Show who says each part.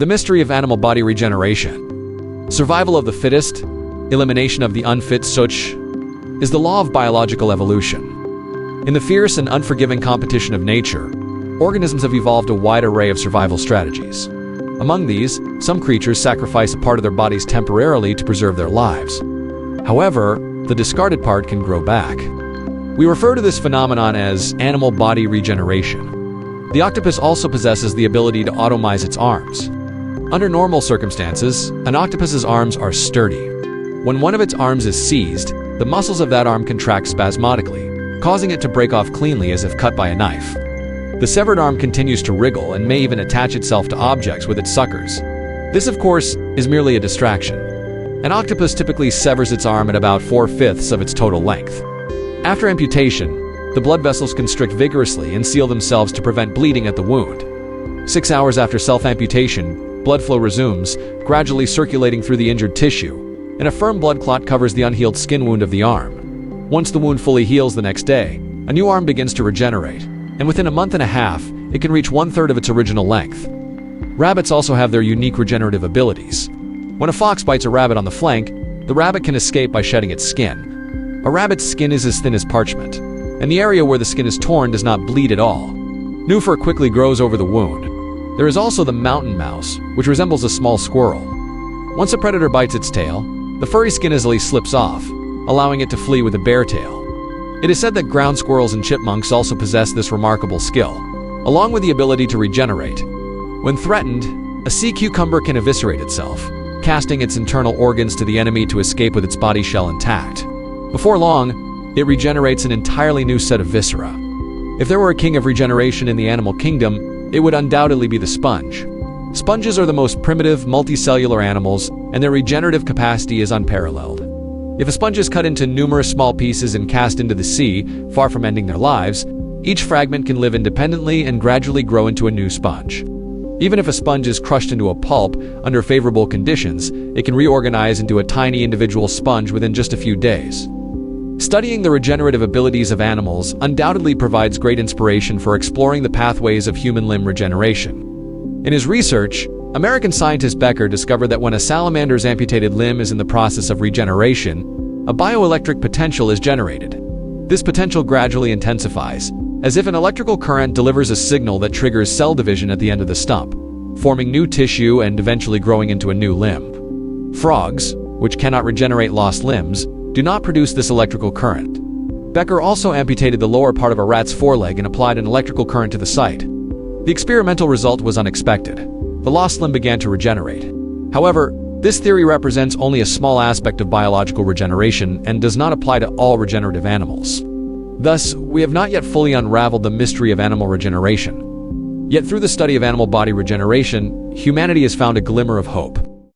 Speaker 1: The mystery of animal body regeneration. Survival of the fittest, elimination of the unfit such, is the law of biological evolution. In the fierce and unforgiving competition of nature, organisms have evolved a wide array of survival strategies. Among these, some creatures sacrifice a part of their bodies temporarily to preserve their lives. However, the discarded part can grow back. We refer to this phenomenon as animal body regeneration. The octopus also possesses the ability to autotomize its arms. Under normal circumstances, an octopus's arms are sturdy. When one of its arms is seized, the muscles of that arm contract spasmodically, causing it to break off cleanly as if cut by a knife. The severed arm continues to wriggle and may even attach itself to objects with its suckers. This, of course, is merely a distraction. An octopus typically severs its arm at about 4/5 of its total length. After amputation, the blood vessels constrict vigorously and seal themselves to prevent bleeding at the wound. 6 hours after self-amputation, blood flow resumes, gradually circulating through the injured tissue, and a firm blood clot covers the unhealed skin wound of the arm. Once the wound fully heals the next day, a new arm begins to regenerate, and within a month and a half, it can reach 1/3 of its original length. Rabbits also have their unique regenerative abilities. When a fox bites a rabbit on the flank, the rabbit can escape by shedding its skin. A rabbit's skin is as thin as parchment, and the area where the skin is torn does not bleed at all. New fur quickly grows over the wound. There is also the mountain mouse, which resembles a small squirrel. Once a predator bites its tail, the furry skin easily slips off, allowing it to flee with a bare tail. It is said that ground squirrels and chipmunks also possess this remarkable skill, along with the ability to regenerate. When threatened, a sea cucumber can eviscerate itself, casting its internal organs to the enemy to escape with its body shell intact. Before long, it regenerates an entirely new set of viscera. If there were a king of regeneration in the animal kingdom, it would undoubtedly be the sponge. Sponges are the most primitive, multicellular animals, and their regenerative capacity is unparalleled. If a sponge is cut into numerous small pieces and cast into the sea, far from ending their lives, each fragment can live independently and gradually grow into a new sponge. Even if a sponge is crushed into a pulp under favorable conditions, it can reorganize into a tiny individual sponge within just a few days. Studying the regenerative abilities of animals undoubtedly provides great inspiration for exploring the pathways of human limb regeneration. In his research, American scientist Becker discovered that when a salamander's amputated limb is in the process of regeneration, a bioelectric potential is generated. This potential gradually intensifies, as if an electrical current delivers a signal that triggers cell division at the end of the stump, forming new tissue and eventually growing into a new limb. Frogs, which cannot regenerate lost limbs, do not produce this electrical current. Becker also amputated the lower part of a rat's foreleg and applied an electrical current to the site. The experimental result was unexpected. The lost limb began to regenerate. However, this theory represents only a small aspect of biological regeneration and does not apply to all regenerative animals. Thus, we have not yet fully unraveled the mystery of animal regeneration. Yet through the study of animal body regeneration, humanity has found a glimmer of hope.